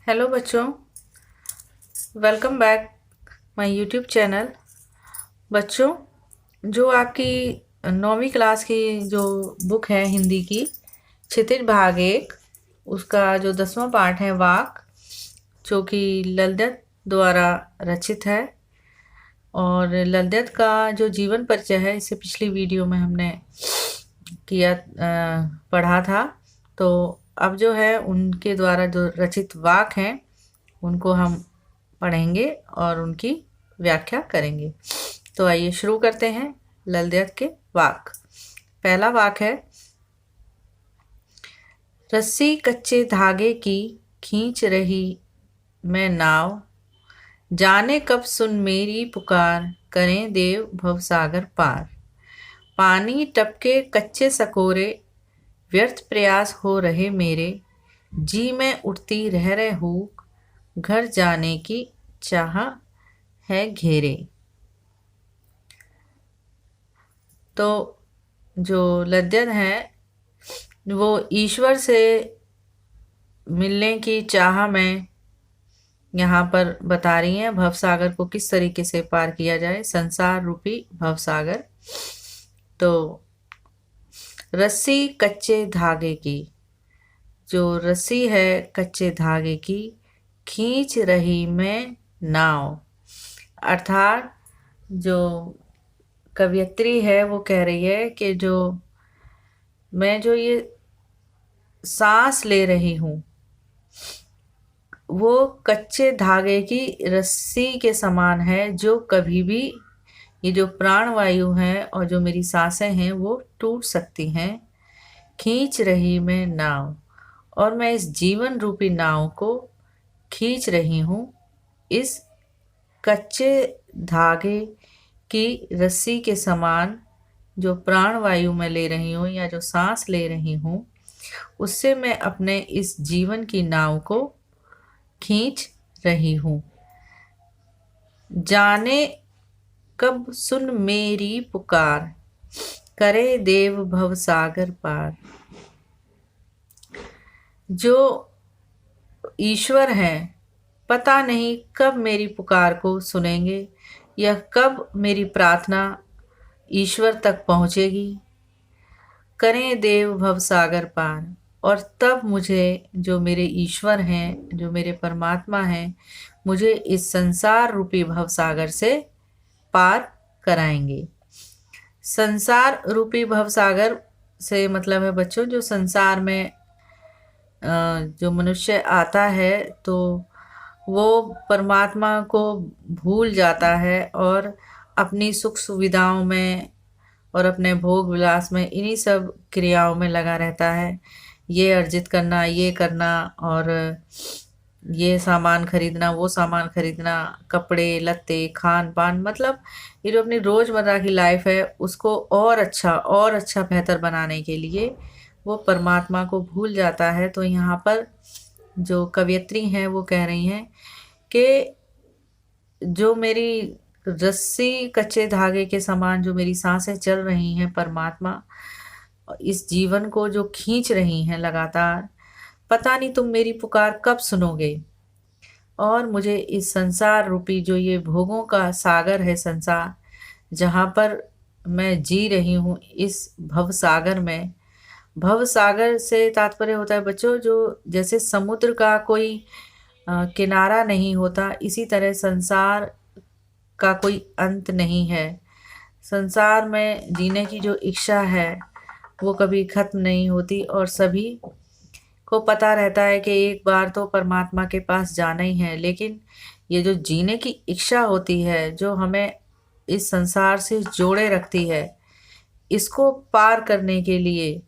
Hello बच्चों, welcome back my YouTube channel. बच्चों, जो आपकी 9वीं क्लास की जो बुक है हिंदी की क्षितिज भाग 1, उसका जो 10वां पार्ट है वाक, जो कि ललदत द्वारा रचित है। और ललदत का जो जीवन परिचय है, इससे पिछली वीडियो में हमने पढ़ा था। तो अब जो है उनके द्वारा जो रचित वाक हैं उनको हम पढ़ेंगे और उनकी व्याख्या करेंगे। तो आइए शुरू करते हैं ललदत के वाक। पहला वाक है, रस्सी कच्चे धागे की खींच रही मैं नाव, जाने कब सुन मेरी पुकार, करें देव भवसागर पार। पानी टपके कच्चे सकोरे, व्यर्थ प्रयास हो रहे मेरे, जी में उठती रह रहे हूक, घर जाने की चाह है घेरे। तो जो लद्दत है वो ईश्वर से मिलने की चाह में यहाँ पर बता रही हैं भवसागर को किस तरीके से पार किया जाए, संसार रूपी भवसागर। तो रस्सी कच्चे धागे की, जो रस्सी है कच्चे धागे की, खींच रही मैं नाव, अर्थात जो कवयित्री है वो कह रही है कि जो मैं जो ये सांस ले रही हूँ वो कच्चे धागे की रस्सी के समान है, जो कभी भी ये जो प्राणवायु है और जो मेरी सांसें हैं वो टूट सकती हैं। खींच रही मैं नाव, और मैं इस जीवन रूपी नाव को खींच रही हूँ इस कच्चे धागे की रस्सी के समान। जो प्राणवायु मैं ले रही हूँ या जो सांस ले रही हूँ, उससे मैं अपने इस जीवन की नाव को खींच रही हूँ। जाने कब सुन मेरी पुकार, करे देव भवसागर पार। जो ईश्वर हैं पता नहीं कब मेरी पुकार को सुनेंगे, या कब मेरी प्रार्थना ईश्वर तक पहुँचेगी। करें देव भवसागर पार, और तब मुझे जो मेरे ईश्वर हैं, जो मेरे परमात्मा हैं, मुझे इस संसार रूपी भवसागर से पार कराएंगे। संसार रूपी भवसागर से मतलब है बच्चों, जो संसार में जो मनुष्य आता है तो वो परमात्मा को भूल जाता है और अपनी सुख सुविधाओं में और अपने भोग विलास में, इन्हीं सब क्रियाओं में लगा रहता है। ये अर्जित करना, ये करना, और ये सामान खरीदना, वो सामान खरीदना, कपड़े लत्ते, खान पान, मतलब ये जो अपनी रोज़मर्रा की लाइफ है उसको और अच्छा बेहतर बनाने के लिए वो परमात्मा को भूल जाता है। तो यहाँ पर जो कवयित्री हैं वो कह रही हैं कि जो मेरी रस्सी कच्चे धागे के समान जो मेरी सांसें चल रही हैं, परमात्मा इस जीवन को जो खींच रही हैं लगातार, पता नहीं तुम मेरी पुकार कब सुनोगे, और मुझे इस संसार रूपी जो ये भोगों का सागर है संसार, जहाँ पर मैं जी रही हूँ इस भव सागर में। भव सागर से तात्पर्य होता है बच्चों, जो जैसे समुद्र का कोई किनारा नहीं होता, इसी तरह संसार का कोई अंत नहीं है। संसार में जीने की जो इच्छा है वो कभी खत्म नहीं होती, और सभी को पता रहता है कि एक बार तो परमात्मा के पास जाना ही है। लेकिन ये जो जीने की इच्छा होती है, जो हमें इस संसार से जोड़े रखती है, इसको पार करने के लिए,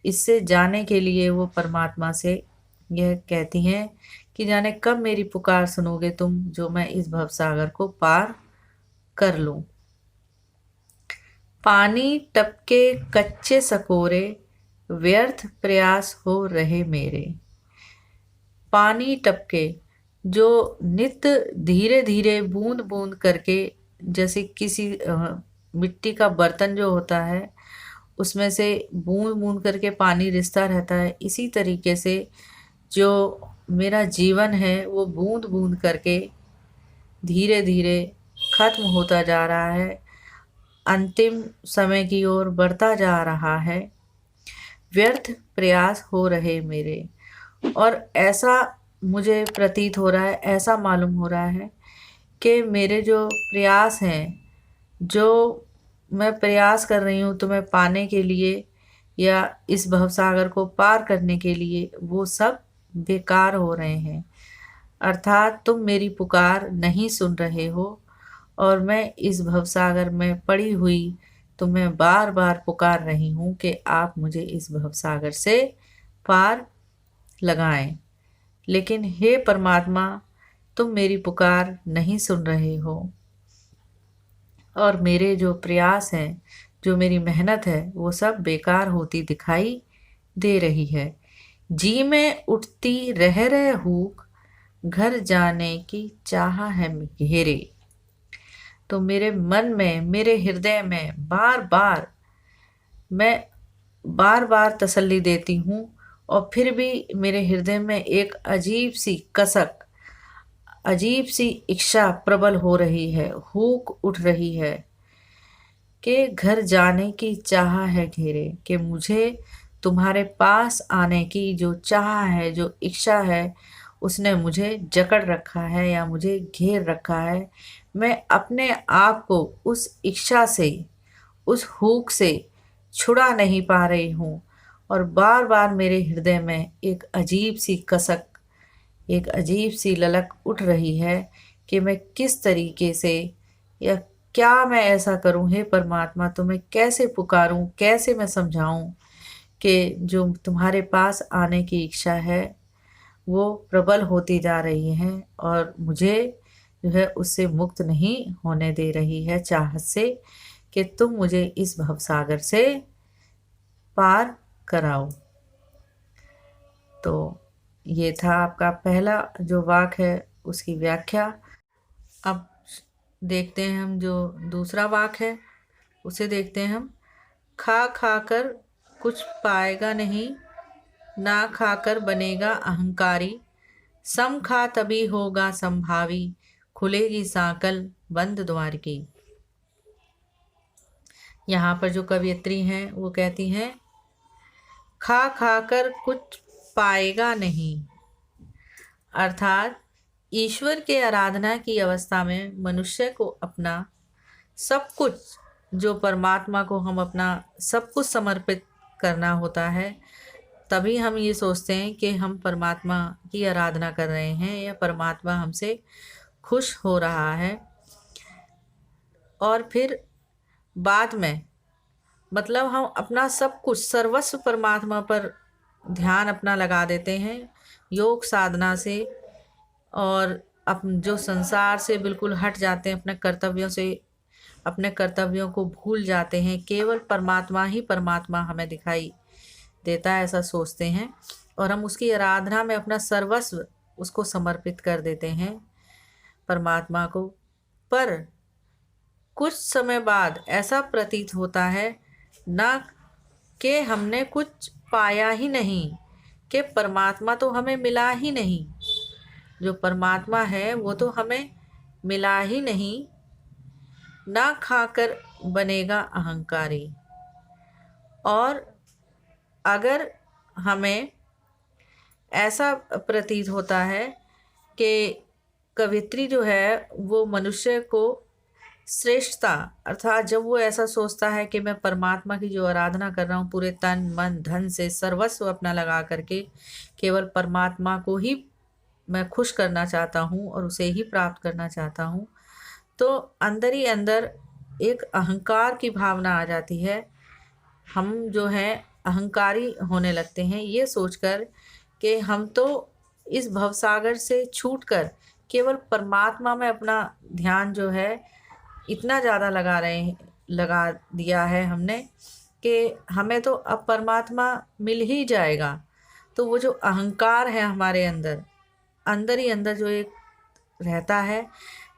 इससे जाने के लिए वो परमात्मा से यह कहती हैं कि जाने कब मेरी पुकार सुनोगे तुम, जो मैं इस भवसागर को पार कर लूं। पानी टपके कच्चे सकोरे, व्यर्थ प्रयास हो रहे मेरे। पानी टपके, जो नित्य धीरे धीरे बूंद बूंद करके, जैसे किसी मिट्टी का बर्तन जो होता है उसमें से बूंद बूंद करके पानी रिसता रहता है, इसी तरीके से जो मेरा जीवन है वो बूंद बूंद करके धीरे धीरे खत्म होता जा रहा है, अंतिम समय की ओर बढ़ता जा रहा है। व्यर्थ प्रयास हो रहे मेरे, और ऐसा मुझे प्रतीत हो रहा है, ऐसा मालूम हो रहा है कि मेरे जो प्रयास हैं, जो मैं प्रयास कर रही हूँ तुम्हें पाने के लिए या इस भवसागर को पार करने के लिए, वो सब बेकार हो रहे हैं। अर्थात तुम मेरी पुकार नहीं सुन रहे हो, और मैं इस भवसागर में पड़ी हुई तुम्हें बार बार पुकार रही हूँ कि आप मुझे इस भवसागर से पार लगाएं। लेकिन हे परमात्मा, तुम मेरी पुकार नहीं सुन रहे हो, और मेरे जो प्रयास हैं, जो मेरी मेहनत है, वो सब बेकार होती दिखाई दे रही है। जी में उठती रह रहे हूक, घर जाने की चाह है घेरे। तो मेरे मन में, मेरे हृदय में मैं बार बार तसल्ली देती हूँ, और फिर भी मेरे हृदय में एक अजीब सी कसक, अजीब सी इच्छा प्रबल हो रही है, हुक उठ रही है कि घर जाने की चाह है घेरे, कि मुझे तुम्हारे पास आने की जो चाह है, जो इच्छा है, उसने मुझे जकड़ रखा है या मुझे घेर रखा है। मैं अपने आप को उस इच्छा से, उस हुक से छुड़ा नहीं पा रही हूँ, और बार बार मेरे हृदय में एक अजीब सी कसक, एक अजीब सी ललक उठ रही है कि मैं किस तरीके से, या क्या मैं ऐसा करूं हे परमात्मा, तुम्हें कैसे पुकारूं, कैसे मैं समझाऊं कि जो तुम्हारे पास आने की इच्छा है वो प्रबल होती जा रही है, और मुझे जो है उससे मुक्त नहीं होने दे रही है चाहत से कि तुम मुझे इस भवसागर से पार कराओ। तो ये था आपका पहला जो वाक्य है, उसकी व्याख्या। अब देखते हैं हम जो दूसरा वाक्य है, उसे देखते हैं हम। खा खा कर कुछ पाएगा नहीं, ना खाकर बनेगा अहंकारी। सम खा तभी होगा संभावी, खुलेगी सांकल बंद द्वार की। यहाँ पर जो कवयित्री हैं वो कहती हैं, खा खा कर कुछ पाएगा नहीं, अर्थात ईश्वर के आराधना की अवस्था में मनुष्य को अपना सब कुछ, जो परमात्मा को हम अपना सब कुछ समर्पित करना होता है, तभी हम ये सोचते हैं कि हम परमात्मा की आराधना कर रहे हैं या परमात्मा हमसे खुश हो रहा है। और फिर बाद में, मतलब हम अपना सब कुछ, सर्वस्व परमात्मा पर ध्यान अपना लगा देते हैं योग साधना से, और जो संसार से बिल्कुल हट जाते हैं, अपने कर्तव्यों से, अपने कर्तव्यों को भूल जाते हैं। केवल परमात्मा ही परमात्मा हमें दिखाई देता है, ऐसा सोचते हैं, और हम उसकी आराधना में अपना सर्वस्व उसको समर्पित कर देते हैं परमात्मा को। पर कुछ समय बाद ऐसा प्रतीत होता है ना कि हमने कुछ पाया ही नहीं, कि परमात्मा तो हमें मिला ही नहीं, जो परमात्मा है वो तो हमें मिला ही नहीं। ना खाकर बनेगा अहंकारी। और अगर हमें ऐसा प्रतीत होता है कि कवित्री जो है वो मनुष्य को श्रेष्ठता, अर्थात जब वो ऐसा सोचता है कि मैं परमात्मा की जो आराधना कर रहा हूँ पूरे तन मन धन से, सर्वस्व अपना लगा करके केवल परमात्मा को ही मैं खुश करना चाहता हूँ और उसे ही प्राप्त करना चाहता हूँ, तो अंदर ही अंदर एक अहंकार की भावना आ जाती है। हम जो है अहंकारी होने लगते हैं, ये सोचकर कि हम तो इस भवसागर से छूटकर केवल परमात्मा में अपना ध्यान जो है इतना ज़्यादा लगा दिया है हमने कि हमें तो अब परमात्मा मिल ही जाएगा। तो वो जो अहंकार है हमारे अंदर, अंदर ही अंदर जो एक रहता है,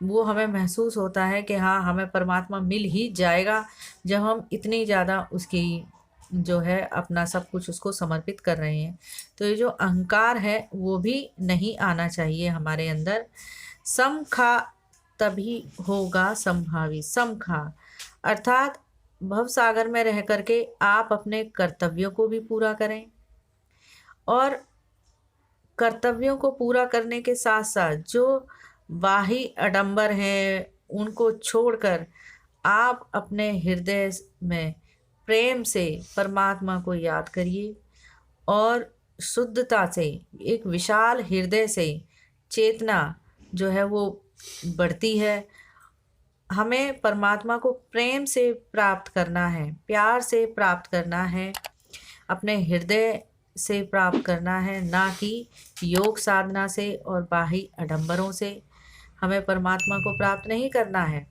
वो हमें महसूस होता है कि हाँ, हमें परमात्मा मिल ही जाएगा जब हम इतनी ज़्यादा उसकी जो है अपना सब कुछ उसको समर्पित कर रहे हैं। तो ये जो अहंकार है वो भी नहीं आना चाहिए हमारे अंदर। सम खा तभी होगा संभावी। सम खा अर्थात भव सागर में रह करके आप अपने कर्तव्यों को भी पूरा करें, और कर्तव्यों को पूरा करने के साथ साथ जो बाही आडंबर हैं उनको छोड़कर आप अपने हृदय में प्रेम से परमात्मा को याद करिए, और शुद्धता से, एक विशाल हृदय से चेतना जो है वो बढ़ती है। हमें परमात्मा को प्रेम से प्राप्त करना है, प्यार से प्राप्त करना है, अपने हृदय से प्राप्त करना है, ना कि योग साधना से और बाह्य आडंबरों से। हमें परमात्मा को प्राप्त नहीं करना है।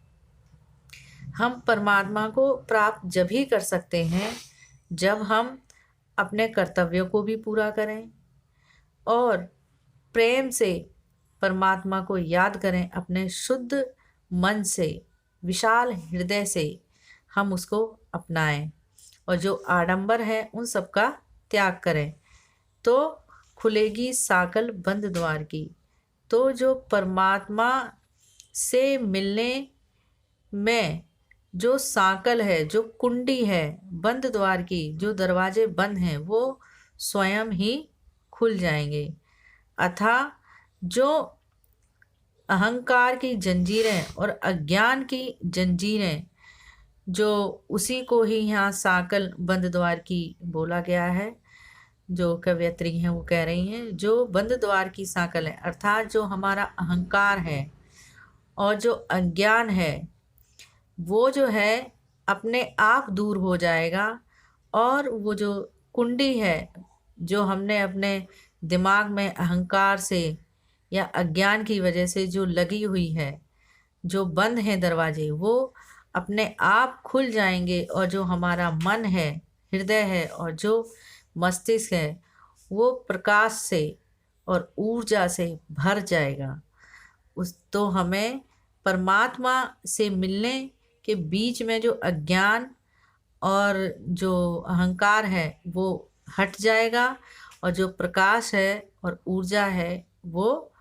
हम परमात्मा को प्राप्त जब ही कर सकते हैं जब हम अपने कर्तव्यों को भी पूरा करें और प्रेम से परमात्मा को याद करें, अपने शुद्ध मन से, विशाल हृदय से हम उसको अपनाएं, और जो आडंबर है उन सब का त्याग करें, तो खुलेगी साकल बंद द्वार की। तो जो परमात्मा से मिलने में जो साकल है, जो कुंडी है बंद द्वार की, जो दरवाजे बंद हैं वो स्वयं ही खुल जाएंगे। अतः जो अहंकार की जंजीरें और अज्ञान की जंजीरें, जो उसी को ही यहाँ साकल बंद द्वार की बोला गया है। जो कवयत्री हैं वो कह रही हैं जो बंद द्वार की साकल है, अर्थात जो हमारा अहंकार है और जो अज्ञान है वो जो है अपने आप दूर हो जाएगा, और वो जो कुंडी है जो हमने अपने दिमाग में अहंकार से या अज्ञान की वजह से जो लगी हुई है, जो बंद है दरवाजे, वो अपने आप खुल जाएंगे, और जो हमारा मन है, हृदय है और जो मस्तिष्क है वो प्रकाश से और ऊर्जा से भर जाएगा। उस तो हमें परमात्मा से मिलने के बीच में जो अज्ञान और जो अहंकार है वो हट जाएगा, और जो प्रकाश है और ऊर्जा है वो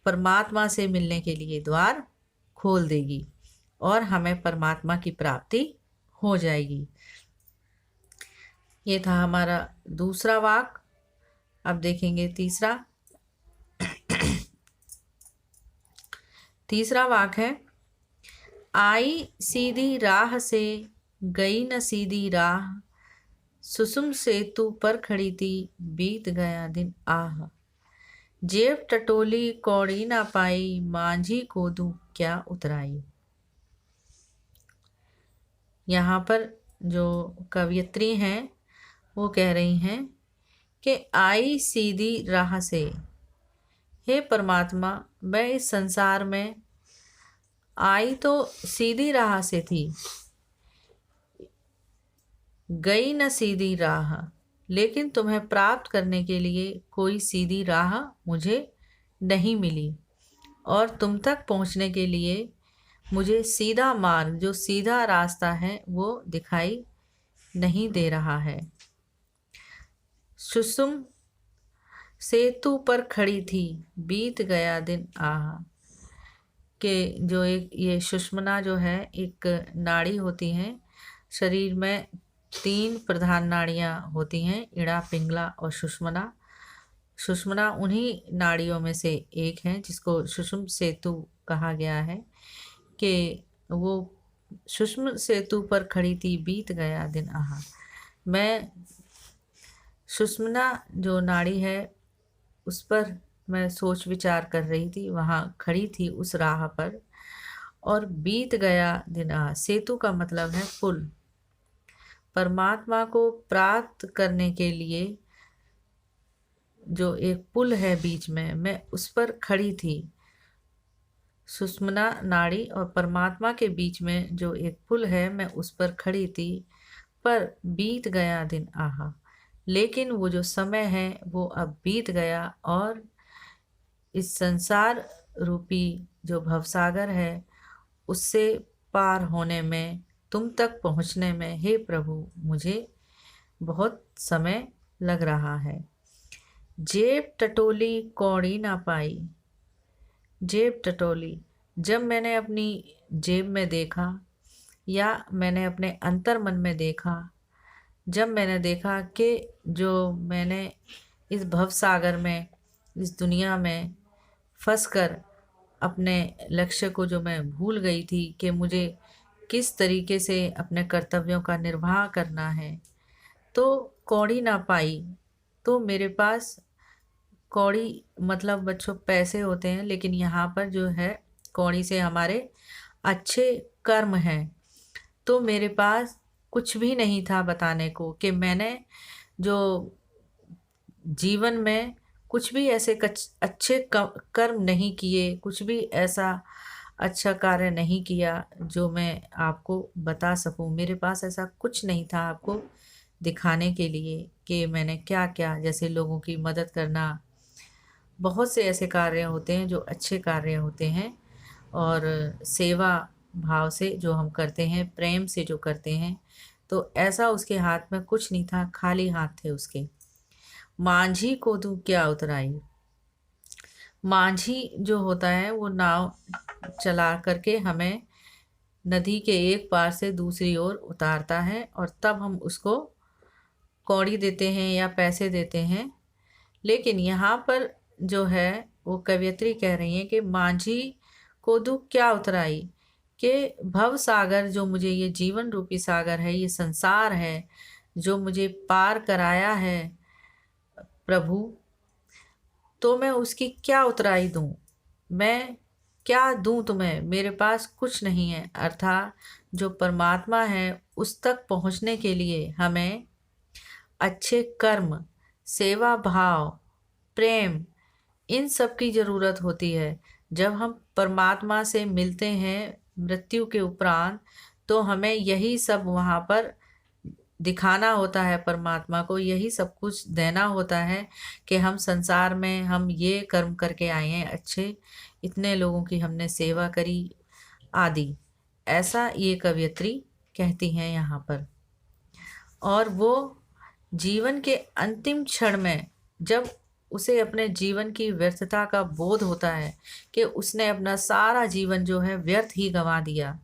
परमात्मा से मिलने के लिए द्वार खोल देगी, और हमें परमात्मा की प्राप्ति हो जाएगी। ये था हमारा दूसरा वाक। अब देखेंगे तीसरा। तीसरा वाक है, आई सीधी राह से गई न सीधी राह, सुसुम सेतु पर खड़ी थी बीत गया दिन आह, जेब टटोली कौड़ी ना पाई, मांझी को दूं क्या उतराई। यहाँ पर जो कवयित्री हैं वो कह रही हैं कि आई सीधी राह से, हे परमात्मा मैं इस संसार में आई तो सीधी राह से थी, गई न सीधी राह, लेकिन तुम्हें प्राप्त करने के लिए कोई सीधी राह मुझे नहीं मिली, और तुम तक पहुंचने के लिए मुझे सीधा मार्ग, जो सीधा रास्ता है वो दिखाई नहीं दे रहा है। सुसुम सेतु पर खड़ी थी बीत गया दिन आह, के जो एक ये सुषुम्ना जो है एक नाड़ी होती हैं, शरीर में 3 प्रधान नाड़ियाँ होती हैं, इड़ा, पिंगला और सुषुम्ना। सुषुम्ना उन्हीं नाड़ियों में से एक है जिसको सुषुम सेतु कहा गया है, कि वो सुषुम सेतु पर खड़ी थी बीत गया दिन आहा। मैं सुषुम्ना जो नाड़ी है उस पर मैं सोच विचार कर रही थी, वहाँ खड़ी थी उस राह पर, और बीत गया दिन आहा। सेतु का मतलब है पुल। परमात्मा को प्राप्त करने के लिए जो एक पुल है बीच में, मैं उस पर खड़ी थी। सुषुम्ना नाड़ी और परमात्मा के बीच में जो एक पुल है, मैं उस पर खड़ी थी, पर बीत गया दिन आहा। लेकिन वो जो समय है वो अब बीत गया, और इस संसार रूपी जो भवसागर है उससे पार होने में, तुम तक पहुँचने में हे प्रभु मुझे बहुत समय लग रहा है। जेब टटोली कौड़ी ना पाई। जेब टटोली, जब मैंने अपनी जेब में देखा या मैंने अपने अंतर मन में देखा, जब मैंने देखा कि जो मैंने इस भवसागर में, इस दुनिया में फंसकर अपने लक्ष्य को जो मैं भूल गई थी कि मुझे किस तरीके से अपने कर्तव्यों का निर्वाह करना है, तो कौड़ी ना पाई। तो मेरे पास कौड़ी मतलब बच्चों पैसे होते हैं, लेकिन यहाँ पर जो है कौड़ी से हमारे अच्छे कर्म हैं। तो मेरे पास कुछ भी नहीं था बताने को कि मैंने जो जीवन में कुछ भी ऐसे अच्छे कर्म नहीं किए, कुछ भी ऐसा अच्छा कार्य नहीं किया जो मैं आपको बता सकूं। मेरे पास ऐसा कुछ नहीं था आपको दिखाने के लिए कि मैंने क्या क्या, जैसे लोगों की मदद करना, बहुत से ऐसे कार्य होते हैं जो अच्छे कार्य होते हैं और सेवा भाव से जो हम करते हैं, प्रेम से जो करते हैं, तो ऐसा उसके हाथ में कुछ नहीं था, खाली हाथ थे उसके। मांझी को तू क्या उतराई। मांझी जो होता है वो नाव चला करके हमें नदी के एक पार से दूसरी ओर उतारता है और तब हम उसको कौड़ी देते हैं या पैसे देते हैं। लेकिन यहाँ पर जो है वो कवयित्री कह रही हैं कि मांझी को दुख क्या उतराई, कि भव सागर, जो मुझे ये जीवन रूपी सागर है, ये संसार है जो मुझे पार कराया है प्रभु, तो मैं उसकी क्या उतराई दूं। मैं क्या दूं तुम्हें, मेरे पास कुछ नहीं है। अर्थात जो परमात्मा है उस तक पहुंचने के लिए हमें अच्छे कर्म, सेवा भाव, प्रेम, इन सब की ज़रूरत होती है। जब हम परमात्मा से मिलते हैं मृत्यु के उपरांत, तो हमें यही सब वहाँ पर दिखाना होता है, परमात्मा को यही सब कुछ देना होता है कि हम संसार में हम ये कर्म करके आए हैं अच्छे, इतने लोगों की हमने सेवा करी आदि। ऐसा ये कवयित्री कहती हैं यहाँ पर। और वो जीवन के अंतिम क्षण में जब उसे अपने जीवन की व्यर्थता का बोध होता है कि उसने अपना सारा जीवन जो है व्यर्थ ही गंवा दिया,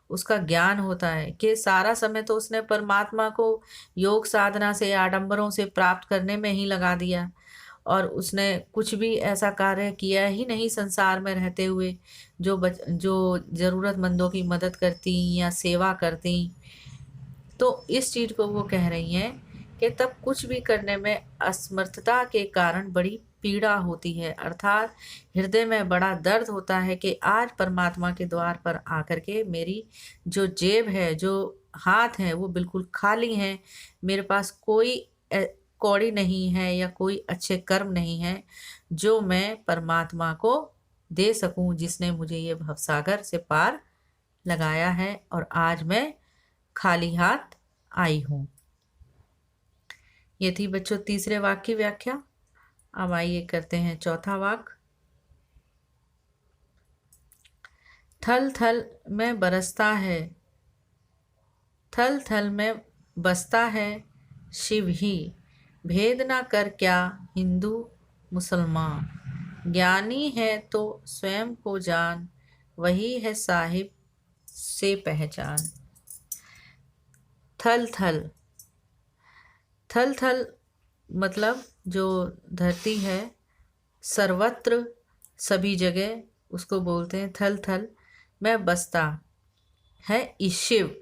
उसका ज्ञान होता है कि सारा समय तो उसने परमात्मा को योग साधना से, आडंबरों से प्राप्त करने में ही लगा दिया और उसने कुछ भी ऐसा कार्य किया ही नहीं संसार में रहते हुए जो ज़रूरतमंदों की मदद करती या सेवा करती। तो इस चीज़ को वो कह रही हैं कि तब कुछ भी करने में असमर्थता के कारण बड़ी पीड़ा होती है, अर्थात हृदय में बड़ा दर्द होता है कि आज परमात्मा के द्वार पर आकर के मेरी जो जेब है, जो हाथ हैं, वो बिल्कुल खाली हैं। मेरे पास कोई कौड़ी नहीं है या कोई अच्छे कर्म नहीं है जो मैं परमात्मा को दे सकूं, जिसने मुझे ये भवसागर से पार लगाया है और आज मैं खाली हाथ आई हूँ। ये थी बच्चों तीसरे वाक्य की व्याख्या। अब आइए करते हैं चौथा वाक्य। थल थल में बरसता है, थल थल में बसता है शिव ही, भेद ना कर क्या हिंदू मुसलमान, ज्ञानी है तो स्वयं को जान, वही है साहिब से पहचान। थल थल, थल थल मतलब जो धरती है सर्वत्र सभी जगह उसको बोलते हैं थल थल में बसता है शिव।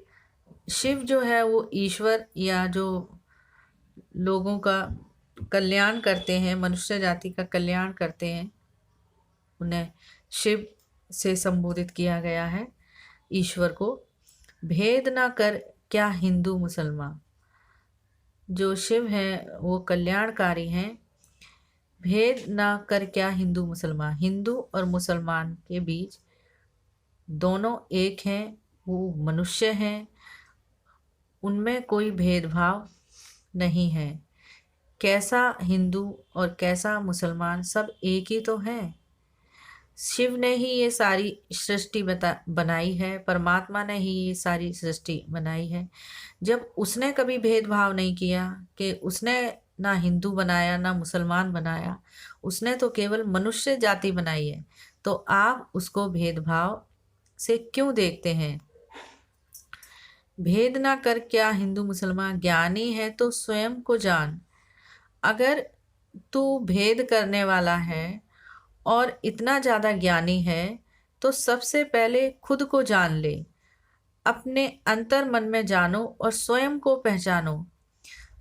शिव जो है वो ईश्वर या जो लोगों का कल्याण करते हैं, मनुष्य जाति का कल्याण करते हैं, उन्हें शिव से संबोधित किया गया है, ईश्वर को। भेद ना कर क्या हिंदू मुसलमान, जो शिव हैं वो कल्याणकारी हैं। भेद ना कर क्या हिंदू मुसलमान, हिंदू और मुसलमान के बीच दोनों एक हैं, वो मनुष्य हैं, उनमें कोई भेदभाव नहीं है। कैसा हिंदू और कैसा मुसलमान, सब एक ही तो हैं। शिव ने ही ये सारी सृष्टि बनाई है, परमात्मा ने ही ये सारी सृष्टि बनाई है। जब उसने कभी भेदभाव नहीं किया कि उसने ना हिंदू बनाया ना मुसलमान बनाया, उसने तो केवल मनुष्य जाति बनाई है, तो आप उसको भेदभाव से क्यों देखते हैं? भेद ना कर क्या हिंदू मुसलमान, ज्ञानी है तो स्वयं को जान। अगर तू भेद करने वाला है और इतना ज़्यादा ज्ञानी है, तो सबसे पहले खुद को जान ले, अपने अंतर मन में जानो और स्वयं को पहचानो।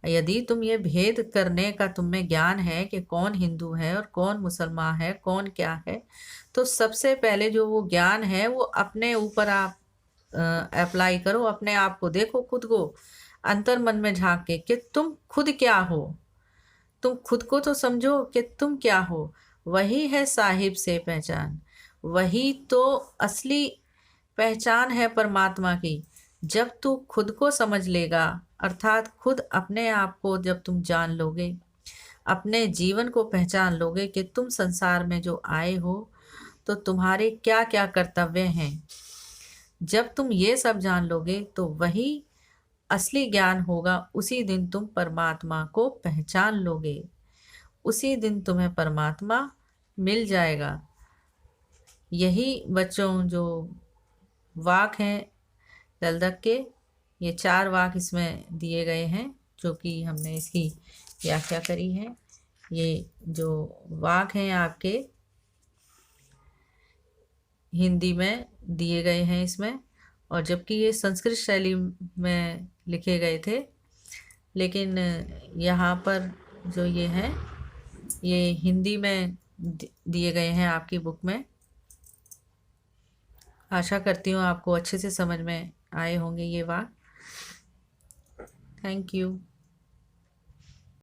यदि तुम ये भेद करने का तुम में ज्ञान है कि कौन हिंदू है और कौन मुसलमान है, कौन क्या है, तो सबसे पहले जो वो ज्ञान है वो अपने ऊपर आप अप्लाई करो। अपने आप को देखो, खुद को अंतर मन में झांक के कि तुम खुद क्या हो। तुम खुद को तो समझो कि तुम क्या हो। वही है साहिब से पहचान, वही तो असली पहचान है परमात्मा की। जब तू खुद को समझ लेगा, अर्थात खुद अपने आप को जब तुम जान लोगे, अपने जीवन को पहचान लोगे कि तुम संसार में जो आए हो तो तुम्हारे क्या क्या कर्तव्य हैं, जब तुम ये सब जान लोगे तो वही असली ज्ञान होगा। उसी दिन तुम परमात्मा को पहचान लोगे, उसी दिन तुम्हें परमात्मा मिल जाएगा। यही बच्चों जो वाक हैं दलदक के, ये 4 वाक इसमें दिए गए हैं जो कि हमने इसकी व्याख्या करी है। ये जो वाक हैं आपके हिंदी में दिए गए हैं इसमें, और जबकि ये संस्कृत शैली में लिखे गए थे, लेकिन यहाँ पर जो ये हैं ये हिंदी में दिए गए हैं आपकी बुक में। आशा करती हूँ आपको अच्छे से समझ में आए होंगे ये वाक। Thank you.